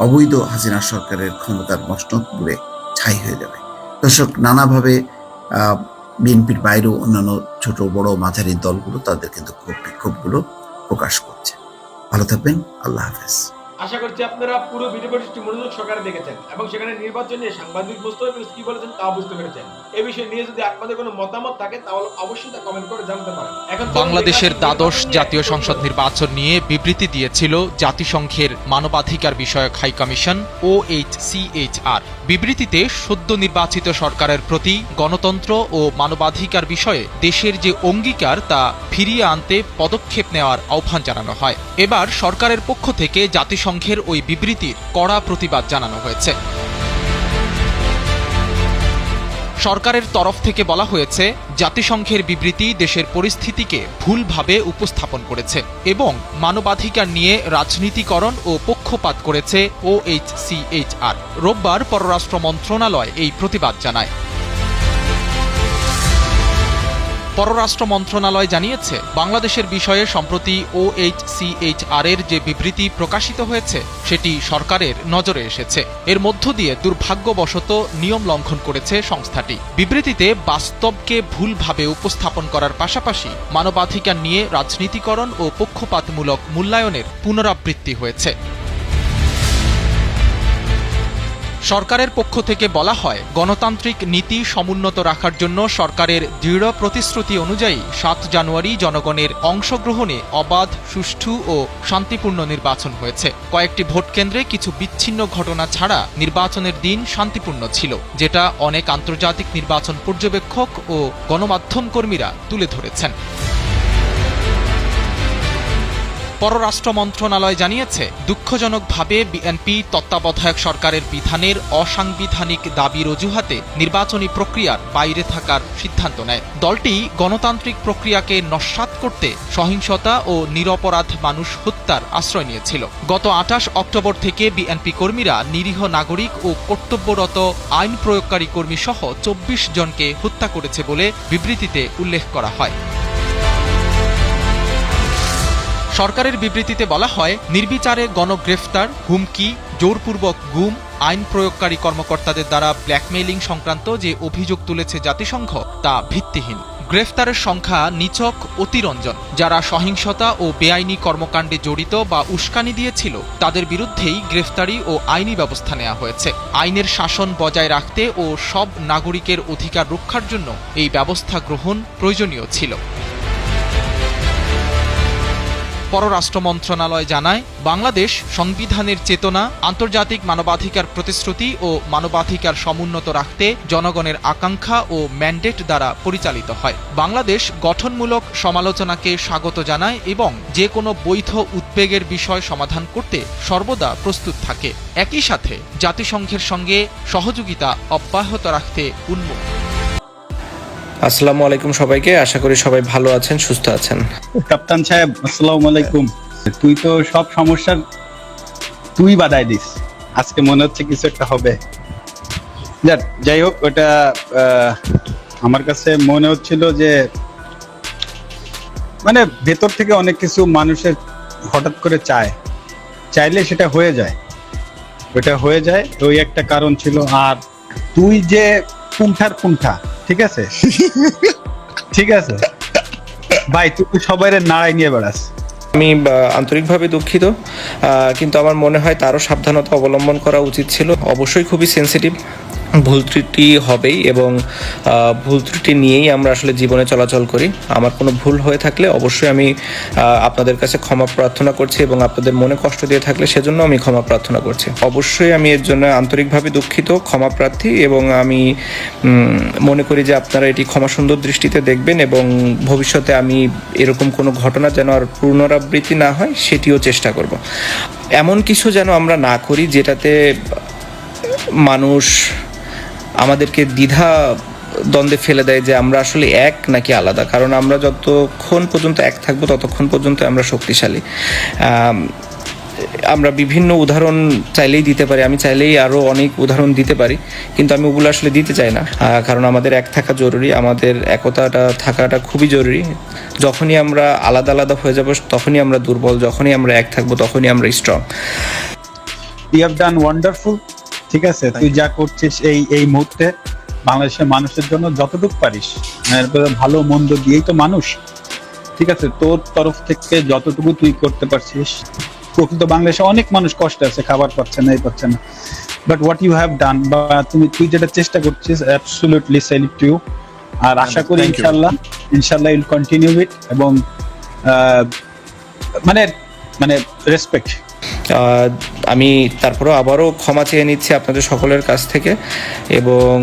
অবৈধ হাসিনা সরকারের ক্ষমতার মসনদ পুড়ে ছাই হয়ে যাবে। দর্শক, নানাভাবে বিএনপির বাইরেও অন্যান্য ছোট বড় মাঝারি দলগুলো তাদের কিন্তু বিক্ষোভগুলো প্রকাশ করছে। ভালো থাকবেন, আল্লাহ হাফেজ। আশা করছি আপনারা পুরো ভিডিওটি মনোযোগ সহকারে দেখেছেন এবং সেখানে নির্বাচন নিয়ে সাংবাদিক মোস্তফা ফিরোজ কি বলেছেন তা বুঝতে পেরেছেন। এই বিষয়ে নিয়ে যদি আপনাদের কোনো মতামত থাকে তাহলে অবশ্যই তা কমেন্ট করে জানাতে পারেন। এখন বাংলাদেশের দ্বাদশ জাতীয় সংসদ নির্বাচন নিয়ে বিবৃতি দিয়েছিল জাতিসংঘের মানবাধিকার বিষয়ক হাই কমিশন OHCHR। বিবৃতিতে সদ্য নির্বাচিত সরকারের প্রতি গণতন্ত্র ও মানবাধিকার বিষয়ে দেশের যে অঙ্গীকার তা ফিরিয়ে আনতে পদক্ষেপ নেওয়ার আহ্বান জানানো হয়। এবার সরকারের পক্ষ থেকে জাতিসংঘের ওই বিবৃতির কড়া প্রতিবাদ জানানো হয়েছে। সরকারের তরফ থেকে বলা হয়েছে, জাতিসংঘের বিবৃতি দেশের পরিস্থিতিকে ভুলভাবে উপস্থাপন করেছে এবং মানবাধিকার নিয়ে রাজনীতিকরণ ও পক্ষপাত করেছে OHCHR। রোববার পররাষ্ট্র মন্ত্রণালয় এই প্রতিবাদ জানায়। পররাষ্ট্র মন্ত্রণালয় জানিয়েছে, বাংলাদেশের বিষয়ে সম্প্রতি OHCHR এর যে বিবৃতি প্রকাশিত হয়েছে সেটি সরকারের নজরে এসেছে। এর মধ্য দিয়ে দুর্ভাগ্যবশত নিয়ম লঙ্ঘন করেছে সংস্থাটি। বিবৃতিতে বাস্তবকে ভুলভাবে উপস্থাপন করার পাশাপাশি মানবাধিকার নিয়ে রাজনীতিকরণ ও পক্ষপাতমূলক মূল্যায়নের পুনরাবৃত্তি হয়েছে। সরকারের পক্ষ থেকে বলা হয়, গণতান্ত্রিক নীতি সমুন্নত রাখার জন্য সরকারের দৃঢ় প্রতিশ্রুতি অনুযায়ী 7 জানুয়ারি জনগণের অংশগ্রহণে অবাধ, সুষ্ঠু ও শান্তিপূর্ণ নির্বাচন হয়েছে। কয়েকটি ভোট কেন্দ্রে কিছু বিচ্ছিন্ন ঘটনা ছাড়া নির্বাচনের দিন শান্তিপূর্ণ ছিল, যেটা অনেক আন্তর্জাতিক নির্বাচন পর্যবেক্ষক ও গণমাধ্যম কর্মীরা তুলে ধরেছেন। পররাষ্ট্র মন্ত্রণালয় জানিয়েছে, দুঃখজনকভাবে বিএনপি তত্ত্বাবধায়ক সরকারের বিধানের অসাংবিধানিক দাবির অজুহাতে নির্বাচনী প্রক্রিয়ার বাইরে থাকার সিদ্ধান্ত নেয়। দলটি গণতান্ত্রিক প্রক্রিয়াকে নস্যাৎ করতে সহিংসতা ও নিরপরাধ মানুষ হত্যার আশ্রয় নিয়েছিল। গত 28 অক্টোবর থেকে বিএনপি কর্মীরা নিরীহ নাগরিক ও কর্তব্যরত আইন প্রয়োগকারী কর্মী সহ 24 জনকে হত্যা করেছে বলে বিবৃতিতে উল্লেখ করা হয়। সরকারের বিবৃতিতে বলা হয়, নির্বিচারে গণগ্রেফতার, হুমকি, জোরপূর্বক গুম, আইন প্রয়োগকারী কর্মকর্তাদের দ্বারা ব্ল্যাকমেইলিং সংক্রান্ত যে অভিযোগ তুলেছে জাতিসংঘ তা ভিত্তিহীন। গ্রেফতারের সংখ্যা নিছক অতিরঞ্জন। যারা সহিংসতা ও বেআইনি কর্মকাণ্ডে জড়িত বা উস্কানি দিয়েছিল তাদের বিরুদ্ধেই গ্রেফতারি ও আইনি ব্যবস্থা নেওয়া হয়েছে। আইনের শাসন বজায় রাখতে ও সব নাগরিকের অধিকার রক্ষার জন্য এই ব্যবস্থা গ্রহণ প্রয়োজনীয় ছিল। পররাষ্ট্র মন্ত্রণালয় জানায়, বাংলাদেশ সংবিধানের চেতনা, আন্তর্জাতিক মানবাধিকার প্রতিশ্রুতি ও মানবাধিকার সমুন্নত রাখতে জনগণের আকাঙ্ক্ষা ও ম্যান্ডেট দ্বারা পরিচালিত হয়। বাংলাদেশ গঠনমূলক সমালোচনাকে স্বাগত জানায় এবং যে কোনো বৈধ উদ্বেগের বিষয় সমাধান করতে সর্বদা প্রস্তুত থাকে। একই সাথে জাতিসংঘের সঙ্গে সহযোগিতা অব্যাহত রাখতে উন্মুখ। আসসালামু আলাইকুম সবাইকে, আশা করি সবাই ভালো আছেন, সুস্থ আছেন। কাপ্তান সাহেব, আসসালামু আলাইকুম। তুই তো সব সমস্যার তুই বাধাই দিস, আজকে মনে হচ্ছে কিছু একটা হবে। যাই হোক, ওটা আমার কাছে মনে হচ্ছিল যে মানে ভেতর থেকে অনেক কিছু মানুষের হঠাৎ করে চাইলে সেটা হয়ে যায়, ওটা হয়ে যায়, ওই একটা কারণ ছিল। আর তুই যে পুণ্ঠা, ঠিক আছে ঠিক আছে ভাই, তুই সবাই নাড়াই নিয়ে বেড়াস। আমি আন্তরিকভাবে দুঃখিত, কিন্তু আমার মনে হয় তারও সাবধানতা অবলম্বন করা উচিত ছিল। অবশ্যই খুবই সেন্সিটিভ, ভুল ত্রুটি হবেই এবং ভুল ত্রুটি নিয়েই আমরা আসলে জীবনে চলাচল করি। আমার কোনো ভুল হয়ে থাকলে অবশ্যই আমি আপনাদের কাছে ক্ষমা প্রার্থনা করছি এবং আপনাদের মনে কষ্ট দিয়ে থাকলে সেজন্য আমি ক্ষমা প্রার্থনা করছি। অবশ্যই আমি এর জন্য আন্তরিকভাবে দুঃখিত, ক্ষমা প্রার্থী, এবং আমি মনে করি যে আপনারা এটি ক্ষমা সুন্দর দৃষ্টিতে দেখবেন এবং ভবিষ্যতে আমি এরকম কোনো ঘটনা যেন আর পুনরাবৃত্তি না হয় সেটিও চেষ্টা করব। এমন কিছু যেন আমরা না করি যেটাতে মানুষ আমাদেরকে দ্বিধা দ্বন্দ্বে ফেলে দেয় যে আমরা আসলে এক নাকি আলাদা। কারণ আমরা যতক্ষণ পর্যন্ত এক থাকবো ততক্ষণ পর্যন্ত আমরা শক্তিশালী। আমরা বিভিন্ন উদাহরণ চাইলেই দিতে পারি, আমি চাইলেই আরও অনেক উদাহরণ দিতে পারি, কিন্তু আমি ওগুলো আসলে দিতে চাই না। কারণ আমাদের এক থাকা জরুরি, আমাদের একতাটা থাকাটা খুবই জরুরি। যখনই আমরা আলাদা আলাদা হয়ে যাব তখনই আমরা দুর্বল, যখনই আমরা এক থাকবো তখনই আমরা strong. You have done wonderful, ঠিক আছে। তুই যা করছিস এই মুহূর্তে বাংলাদেশের মানুষের জন্য যতটুকু পারিস, ভালো মন্দ দিয়েই তো মানুষ, ঠিক আছে। তোর তরফ থেকে যতটুকু তুই করতে পারছিস। প্রকৃত বাংলাদেশে অনেক মানুষ কষ্ট আছে, খাবার পাচ্ছে না, but what you have done, বা তুই যেটা চেষ্টা করছিস, অ্যাবসলিউটলি স্যালুট টু ইউ। আর আশা করি ইনশাল্লাহ উইল কন্টিনিউ ইট, এবং মানে রেসপেক্ট। আমি তারপরেও আবারও ক্ষমা চেয়ে নিচ্ছি আপনাদের সকলের কাছ থেকে, এবং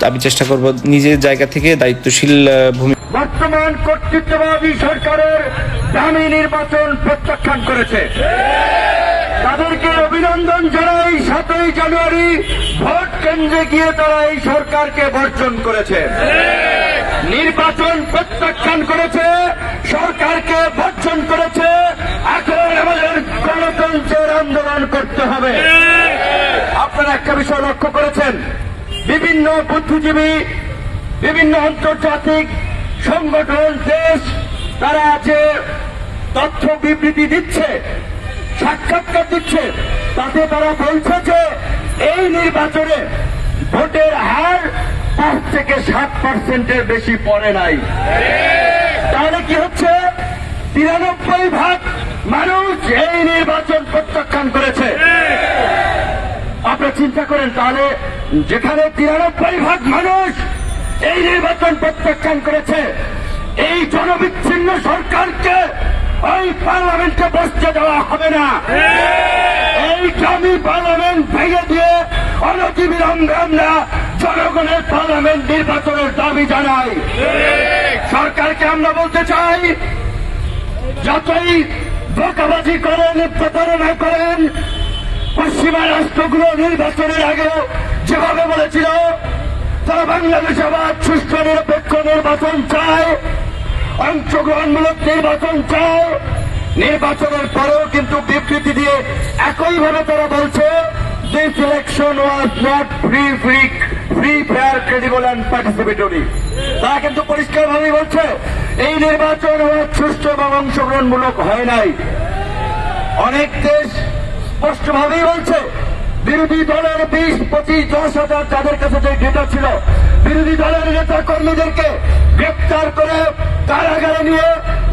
আমি চেষ্টা করব নিজের জায়গা থেকে দায়িত্বশীল ভূমিকা। বর্তমান কর্তৃত্ববাদী সরকারের দামি নির্বাচন প্রত্যাখ্যান করেছে, তাদেরকে অভিনন্দন জানাই। 7ই জানুয়ারি ভোট কেন্দ্রে গিয়ে তারা এই সরকারকে বর্জন করেছে, নির্বাচন প্রত্যাখ্যান করেছে, সরকারকে বর্জন করেছে। এখন আমাদের গণতন্ত্রের আন্দোলন করতে হবে। আপনারা একটা বিষয় লক্ষ্য করেছেন, বিভিন্ন বুদ্ধিজীবী, বিভিন্ন আন্তর্জাতিক সংগঠন, দেশ, তারা যে তথ্য বিবৃতি দিচ্ছে, সাক্ষাৎকার দিচ্ছে, তাতে তারা বলছে যে এই নির্বাচনে ভোটের হার 5 থেকে 7% বেশি পড়ে নাই। তাহলে কি হচ্ছে? 93% মানুষ এই নির্বাচন প্রত্যাখ্যান করেছে। আপনারা চিন্তা করেন, তাহলে যেখানে 93% মানুষ এই নির্বাচন প্রত্যাখ্যান করেছে, এই জনবিচ্ছিন্ন সরকারকে ওই পার্লামেন্টে বসতে দেওয়া হবে না। এই দামি পার্লামেন্ট ভেঙে দিয়ে অনতিবিলম্বে আমরা জনগণের পার্লামেন্ট নির্বাচনের দাবি জানাই। সরকারকে আমরা বলতে চাই, যতই ধোঁকাবাজি করেন, প্রতারণা করেন, পশ্চিমা রাষ্ট্রগুলো নির্বাচনের আগে যেভাবে বলেছিল তারা বাংলাদেশে আবার সুষ্ঠু নিরপেক্ষ নির্বাচন চায়, অংশগ্রহণমূলক নির্বাচন চায়, নির্বাচনের পরেও কিন্তু বিবৃতি দিয়ে একইভাবে তারা বলছে this election was not free, fair, credible and participatory। তারা কিন্তু পরিষ্কারভাবে বলছে এই নির্বাচন সুষ্ঠু এবং অংশগ্রহণমূলক হয় নাই। অনেক দেশ স্পষ্টভাবেই বলছে বিরোধী দলের 20-25-10,000 যাদের কাছে যে ডেটা ছিল, বিরোধী দলের নেতা কর্মীদেরকে গ্রেপ্তার করে কারাগারে নিয়ে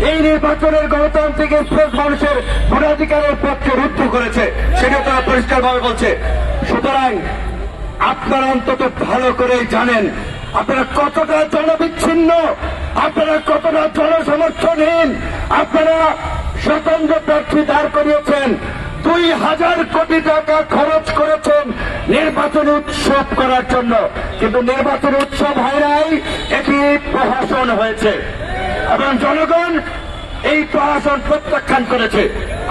এই নির্বাচনের গণতান্ত্রিক এক্সপ্রেস মানুষের ভোটাধিকারের পক্ষে রুদ্ধ করেছে, সেটা তারা পরিষ্কারভাবে বলছে। সুতরাং আপনারা অন্তত ভালো করেই জানেন আপনারা কতটা জনবিচ্ছিন্ন, আপনারা কতটা জনসমর্থনহীন। আপনারা স্বতন্ত্র প্রার্থী দাঁড় করিয়েছেন, 2,000 কোটি টাকা খরচ করেছেন নির্বাচনী উৎসব করার জন্য, কিন্তু নির্বাচনী উৎসব হয় নাই, এটি প্রহসন হয়েছে এবং জনগণ এই প্রহসন প্রত্যাখ্যান করেছে।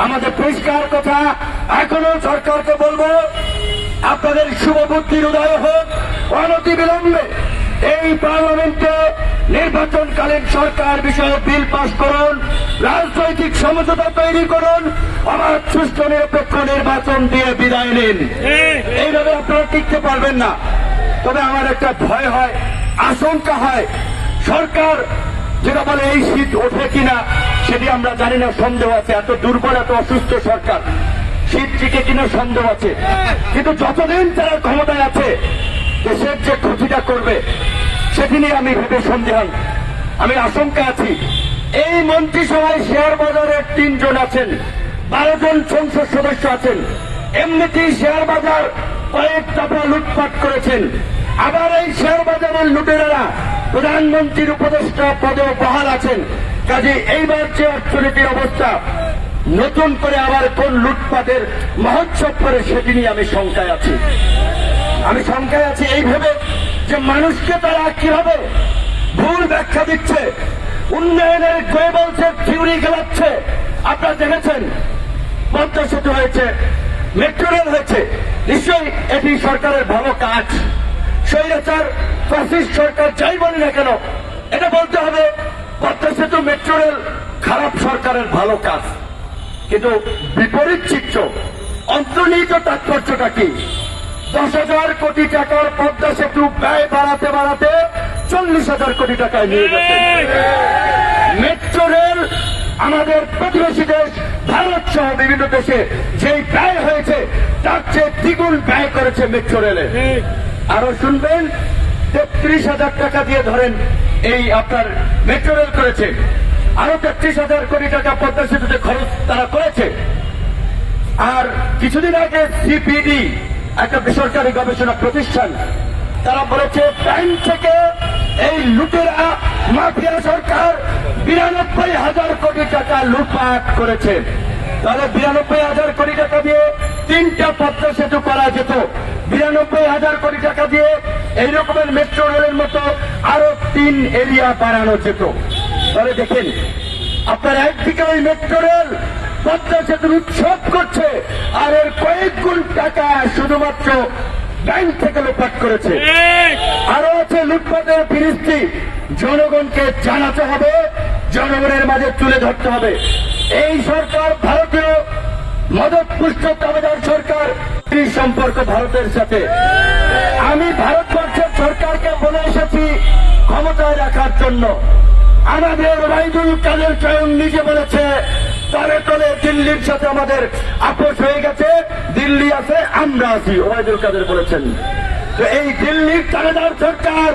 আমাদের পরিষ্কার কথা, এখনো সরকারকে বলবো, আপনাদের শুভ বুদ্ধির উদয় হোক, অনতিবিলম্বে এই পার্লামেন্টে নির্বাচনকালীন সরকার বিষয়ে বিল পাস করুন, রাজনৈতিক সমঝোতা তৈরি করুন, আবার সুষ্ঠু নিরপেক্ষ নির্বাচন দিয়ে বিদায় নিন। এইভাবে আপনারা টিকতে পারবেন না। তবে আমার একটা ভয় হয়, আশঙ্কা হয়, সরকার যেটা বলে এই শীত ওঠে কিনা সেটি আমরা জানি না, সন্দেহ আছে। এত দুর্বল, এত অসুস্থ সরকার, শীত টিকে কিনা সন্দেহ আছে। কিন্তু যতদিন তারা ক্ষমতায় আছে, দেশের যে ক্ষতিটা করবে সেটি নিয়ে আমি ভেবে সন্দেহান, আমি আশঙ্কা আছি। এই মন্ত্রিসভায় শেয়ার বাজারের 3 জন আছেন, 12 জন সংসদ সদস্য আছেন। এমনিতেই শেয়ার বাজার কয়েক দফা লুটপাট করেছেন, আবার এই শেয়ার বাজারের লুটেরারা প্রধানমন্ত্রীর উপদেষ্টা পদেও বহাল আছেন। কাজে এইবার যে অর্থনীতির অবস্থা, নতুন করে আবার কোন লুটপাটের মহোৎসব করে সেটি নিয়ে আমি শঙ্কায় আছি। আমি শঙ্কায় আছি এই ভেবে যে মানুষকে তারা কিভাবে ভুল ব্যাখ্যা দিচ্ছে, উন্নয়নের গোয়েবলসের থিওরি খেলাচ্ছে। আপনারা দেখেছেন পদ্মা সেতু হয়েছে, মেট্রো রেল হয়েছে, নিশ্চয়ই এটি সরকারের ভালো কাজ। স্বৈরাচার ফ্যাসিস্ট সরকার যাই বলি না কেন, এটা বলতে হবে পদ্মা সেতু মেট্রো রেল খারাপ সরকারের ভালো কাজ। কিন্তু বিপরীত চিত্র, অন্তর্নিহিত তাৎপর্যটা কি? 10,000 কোটি টাকার পদ্মা সেতু ব্যয় বাড়াতে বাড়াতে 40,000 কোটি টাকায় নিয়ে গেছে। মেট্রো রেল আমাদের প্রতিবেশী দেশ ভারত সহ বিভিন্ন দেশে যেই ব্যয় হয়েছে তার চেয়ে দ্বিগুণ ব্যয় করেছে মেট্রো রেলে। আরো শুনবেন, 33,000 টাকা দিয়ে ধরেন এই আপনার মেট্রো রেল করেছে, আরো 33,000 কোটি টাকা পদ্মা সেতুতে খরচ তারা করেছে। আর কিছুদিন আগে সিপিডি, একটা বেসরকারি গবেষণা প্রতিষ্ঠান, তারা বলেছে ব্যাংক থেকে এই লুটেরা মাফিয়া সরকার 92,000 কোটি টাকা লুটপাট করেছে। তাহলে 92,000 কোটি টাকা দিয়ে 3টা পদ্মা সেতু করা যেত, 92,000 কোটি টাকা দিয়ে এই রকমের মেট্রো রেলের মতো আরো 3 এরিয়া বাড়ানো যেত। তাহলে দেখেন, আপনার একদিকে ওই মেট্রো রেল পদ্মা সেতুর উৎসব করছে, আর এর কয়েক গুণ টাকা শুধুমাত্র ব্যাংক থেকে লুটপাট করেছে। আরো আছে লুটপাটের ফিরিস্তি, জনগণকে জানাতে হবে, জনগণের মাঝে তুলে ধরতে হবে। এই সরকার ভারতীয় মদতপুষ্ট দাবেদার সরকার, এই সম্পর্ক ভারতের সাথে। আমি ভারতবর্ষের সরকারকে বলে এসেছি ক্ষমতায় রাখার জন্য। আমাদের ওবায়দুল কাদের স্বয়ং নিজে বলেছে, তলে তলে দিল্লির সাথে আমাদের আপোষ হয়ে গেছে, দিল্লি আছে, আমরা আছি, ওবায়দুল কাদের বলেছেন। তো এই দিল্লির দাবেদার সরকার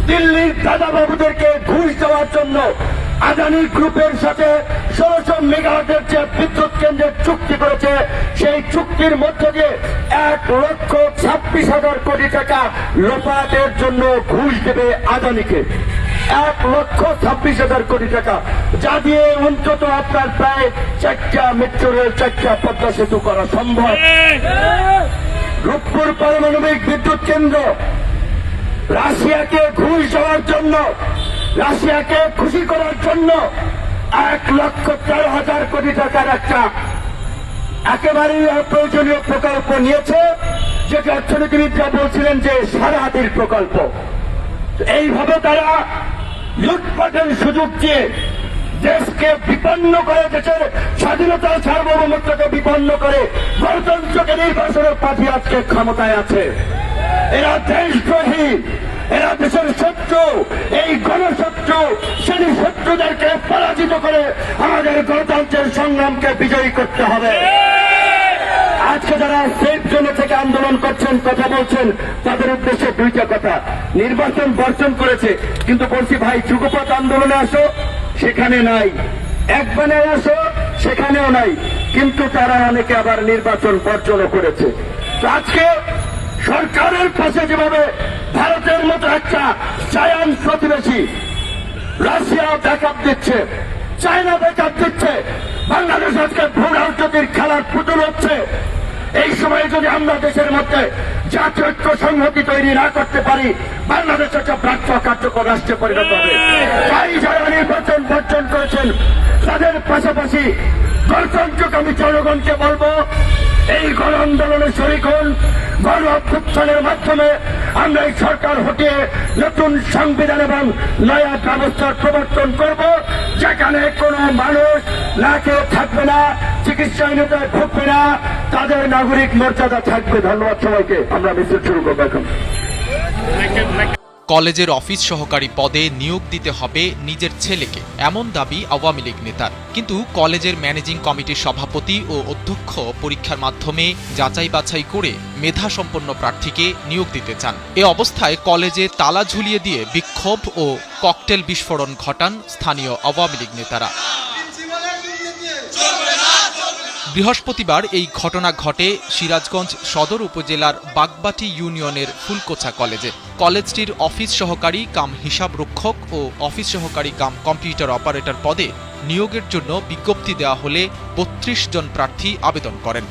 দিল্লির দাদা বাবুদেরকে ঘুষ দেওয়ার জন্য আদানি গ্রুপের সাথে 1600 মেগাওয়াটের যে বিদ্যুৎ কেন্দ্রের চুক্তি করেছে, সেই চুক্তির মধ্য দিয়ে 1,26,000 কোটি টাকা লোপাটের জন্য ঘুষ দেবে আদানিকে। 1,26,000 কোটি টাকা, যা দিয়ে অন্তত আপনার প্রায় 4টা মেট্রো রেল, 4টা পদ্মা সেতু করা সম্ভব। রূপপুর পারমাণবিক বিদ্যুৎ কেন্দ্র রাশিয়াকে ঘুষ দেওয়ার জন্য, রাশিয়াকে খুশি করার জন্য 1,13,000 কোটি টাকার একটা একেবারেই অপ্রয়োজনীয় প্রকল্প নিয়েছে, যেটা অর্থনীতিবিদরা বলছিলেন যে সারাহাতির প্রকল্প। এইভাবে তারা লুটপাটের সুযোগ দিয়ে দেশকে বিপন্ন করে, দেশের স্বাধীনতা সার্বভৌমত্বকে বিপন্ন করে গণতন্ত্রকে নির্বাসনের পার্টি আজকে ক্ষমতায় আছে। এরা দেশদ্রোহী, এরা দেশের শত্রু, এই গণশত্রু, সেই শত্রুদেরকে পরাজিত করে আমাদের গণতন্ত্রের সংগ্রামকে বিজয়ী করতে হবে। আর আজকে যারা সেফ জোনে থেকে আন্দোলন করছেন, কথা বলছেন, তাদের উদ্দেশ্যে দুইটা কথা। নির্বাচন বর্জন করেছে, কিন্তু বলছি ভাই যুগপৎ আন্দোলনে আসো, সেখানে নাই। এক বানায় আসো, সেখানেও নাই। কিন্তু তারা অনেকে আবার নির্বাচন বর্জনও করেছে। তো আজকে সরকারের পাশে যেভাবে ভারতের মতো একটা জায়ান্ট প্রতিবেশী, রাশিয়া ব্যাকআপ দিচ্ছে, চায়না ব্যাকআপ দিচ্ছে, বাংলাদেশ আজকে ভূ রাজনীতির খেলার পুতুল হচ্ছে। এই সময়ে যদি আমরা দেশের মধ্যে জাতীয় ঐক্য সংহতি তৈরি না করতে পারি, বাংলাদেশ একটা ব্যর্থ কার্যকর রাষ্ট্রে পরিণত হবে। তাই যারা নির্বাচন বর্জন করেছেন, তাদের পাশাপাশি গণতন্ত্রকামী জনগণকে বলবো, এই গণ আন্দোলনে শরিক হন। গণ অভ্যুত্থানের মাধ্যমে আমরা এই সরকার হটিয়ে নতুন সংবিধান এবং নয়া ব্যবস্থার প্রবর্তন করব, যেখানে কোনো মানুষ না কেউ থাকবে না, চিকিৎসাহীনতায় ভুগবে না, তাদের নাগরিক মর্যাদা থাকবে। ধন্যবাদ সবাইকে। আমরা মিছিল শুরু করবো এখন। কলেজের অফিস সহকারী পদে নিয়োগ দিতে হবে নিজের ছেলেকে, এমন দাবি আওয়ামী লীগ নেতার। কিন্তু কলেজের ম্যানেজিং কমিটির সভাপতি ও অধ্যক্ষ পরীক্ষার মাধ্যমে যাচাই বাছাই করে মেধাসম্পন্ন প্রার্থীকে নিয়োগ দিতে চান। এ অবস্থায় কলেজে তালা ঝুলিয়ে দিয়ে বিক্ষোভ ও ককটেল বিস্ফোরণ ঘটান স্থানীয় আওয়ামী লীগ নেতারা। বৃহস্পতিবার এই ঘটনা ঘটে সিরাজগঞ্জ সদর উপজেলার বাগবাটি ইউনিয়নের ফুলকোছা কলেজে। কলেজটির অফিস সহকারী কাম হিসাব রক্ষক ও অফিস সহকারী কাম কম্পিউটার অপারেটর পদে নিয়োগের জন্য বিজ্ঞপ্তি দেওয়া হলে ৩২ জন প্রার্থী আবেদন করেন।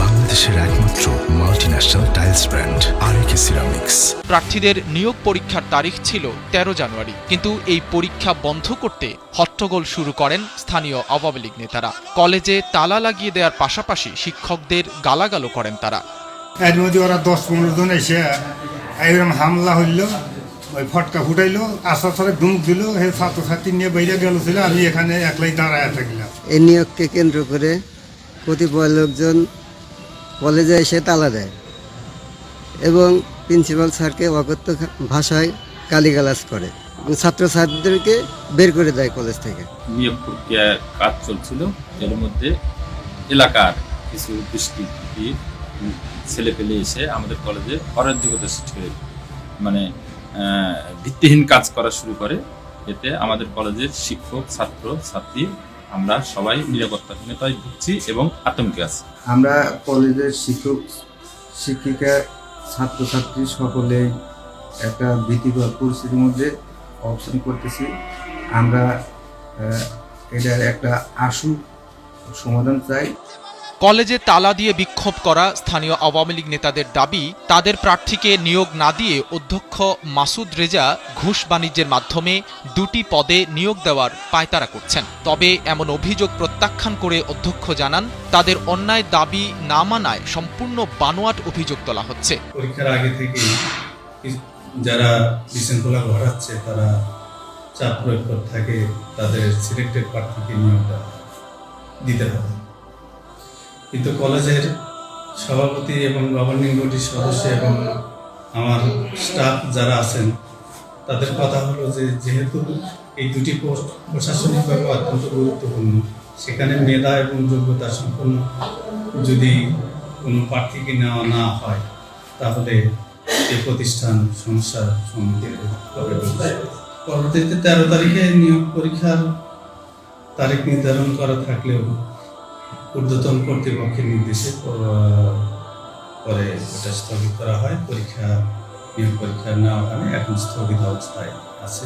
বাংলাদেশের একমাত্র মাল্টিন্যাশনাল টাইলস ব্র্যান্ড আরএকে সিরামিক্স। প্রার্থীদের নিয়োগ পরীক্ষার তারিখ ছিল ১৩ জানুয়ারি, কিন্তু এই পরীক্ষা বন্ধ করতে হট্টগোল শুরু করেন স্থানীয় আওয়ামী লীগ নেতারা। কলেজে তালা লাগিয়ে দেওয়ার পাশাপাশি শিক্ষকদের গালাগালও করেন তারা। এর মধ্যে ওরা ১০-১৫ জন এসে এরকম হামলা হইল, ওই ফটকা ফুটাইলো, আশা ধরে ধুমুক দিল, হে ছাত্রছাত্রী নিয়ে বাইরে গেল ছিল, আমি এখানে একলাই দাঁড়ায় থাকলাম। এই নিয়োগকে কেন্দ্র করে কতিপয় লোকজন কলেজে এসে তালা দেয় এবং প্রিন্সিপাল স্যারকে অকথ্য ভাষায় গালিগালাজ করে এবং ছাত্রছাত্রীদেরকে বের করে দেয় কলেজ থেকে। নিয়োগ প্রক্রিয়ার কাজ চলছিল, এর মধ্যে এলাকার কিছু দৃষ্টির ছেলে পেলে এসে আমাদের কলেজে অরাজকতা সৃষ্টি করে, মানে ভিত্তিহীন কাজ করা শুরু করে। এতে আমাদের কলেজের শিক্ষক, ছাত্র ছাত্রী আমরা সবাই নিরাপত্তাহীনতায় ভুগছি এবং আতঙ্কে আছি। আমরা কলেজের শিক্ষক শিক্ষিকা ছাত্রছাত্রী সকলেই একটা ভীতিকর পরিস্থিতির মধ্যে অবস্থান করতেছি। আমরা এটার একটা আশু সমাধান চাই। কলেজে তালা দিয়ে বিক্ষোভ করা স্থানীয় আওয়ামী লীগ নেতাদের দাবি, তাদের প্রার্থীকে নিয়োগ না দিয়ে অধ্যক্ষ মাসুদ রেজা ঘুষ বাণিজ্যের মাধ্যমে ২টি পদে নিয়োগ দেওয়ার পায়তারা করছেন। তবে এমন অভিযোগ প্রত্যাখ্যান করে অধ্যক্ষ জানান, তাদের অন্যায় দাবি না মানায় সম্পূর্ণ বানোয়াট অভিযোগ তোলা হচ্ছে। পরীক্ষার আগে থেকেই যারা বিশৃঙ্খলা ঘটাচ্ছে তারা চাপ প্রয়োগ করে থাকে তাদের সিলেক্টেড প্রার্থীকে নিয়োগটা দিতে হবে। কিন্তু কলেজের সভাপতি এবং গভর্নিং বডির সদস্য এবং আমার স্টাফ যারা আছেন তাদের কথা হলো যে যেহেতু এই দুটি পোস্ট প্রশাসনিকভাবে অত্যন্ত গুরুত্বপূর্ণ, সেখানে মেধা এবং যোগ্যতা সম্পন্ন যদি কোনো প্রার্থীকে নেওয়া না হয় তাহলে এই প্রতিষ্ঠান সমস্যার সম্মুখীন হবে। পরবর্তীতে ১৩ তারিখে নিয়োগ পরীক্ষার তারিখ নির্ধারণ করা থাকলেও ঊর্ধ্বতন কর্তৃপক্ষের নির্দেশে পরে এটা স্থগিত করা হয়। নিয়োগ পরীক্ষা নেওয়া হয়, এখন স্থগিত অবস্থায় আছে।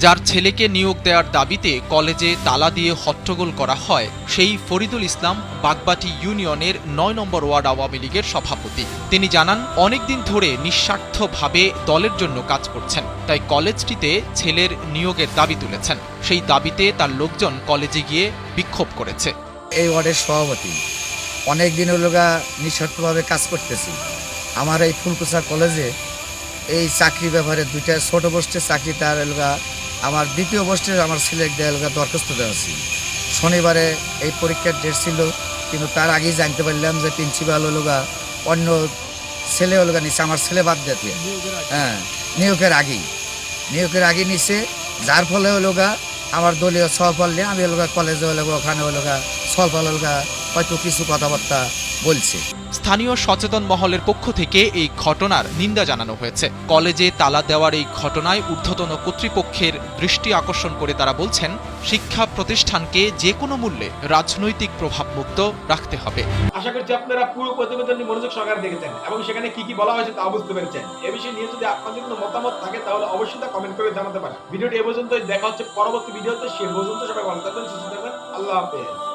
যার ছেলেকে নিয়োগ দেওয়ার দাবিতে কলেজে তালা দিয়ে হট্টগোল করা হয়, সেই ফরিদুল ইসলাম বাগবাটি ইউনিয়নের ৯ নম্বর ওয়ার্ড আওয়ামী লীগের সভাপতি। তিনি জানান, অনেকদিন ধরে নিঃস্বার্থভাবে দলের জন্য কাজ করছেন, তাই কলেজটিতে ছেলের নিয়োগের দাবি তুলেছেন। সেই দাবিতে তার লোকজন কলেজে গিয়ে বিক্ষোভ করেছে। এই ওয়ার্ডের সভাপতি, অনেক দিন হলো নিঃস্বার্থভাবে কাজ করতেছি। আমার এই ফুলকুচা কলেজে এই চাকরি ব্যাপারে 2টা ছোট পোস্টের চাকরি, তার এলাকা আমার 2য় পোস্টের আমার সিলেক্ট দেওয়া এলাকা দরখাস্ত দেওয়া ছিল। শনিবারে এই পরীক্ষার ডেট ছিল, কিন্তু তার আগেই জানতে পারলাম যে প্রিন্সিপাল হলোগা অন্য ছেলে হলোগা নিচ্ছে, আমার ছেলে বাদ দিতে। হ্যাঁ, নিয়োগের আগেই নিচ্ছে, যার ফলে হলোগা আমার দলীয় সফল নিয়ে আমি হলোগা কলেজে হলোগা ওখানে হলোগা সফল হলোগা হয়তো কিছু কথাবার্তা বলছে। স্থানীয় সচেতন মহলের পক্ষ থেকে এই ঘটনার নিন্দা জানানো হয়েছে। কলেজে তালা দেওয়ার এই ঘটনায় ঊর্ধ্বতন কর্তৃপক্ষের দৃষ্টি আকর্ষণ করে তারা বলছেন, শিক্ষা প্রতিষ্ঠানকে যে কোনো মূল্যে রাজনৈতিক প্রভাব মুক্ত রাখতে হবে। আশা করছি আপনারা পুরো প্রতিবেদনটি মনোযোগ সহকারে দেখেছেন এবং সেখানে কি কি বলা হয়েছে তা বুঝতে পেরেছেন। এ বিষয়ে নিয়ে যদি আপনাদের কোনো মতামত থাকে তাহলে অবশ্যই তা কমেন্ট করে জানাতে পারেন। ভিডিওটি এ পর্যন্তই, দেখা হচ্ছে পরবর্তী ভিডিওতে। সে পর্যন্ত সবাই ভালো থাকবেন, সুস্থ থাকবেন। আল্লাহ হাফেজ।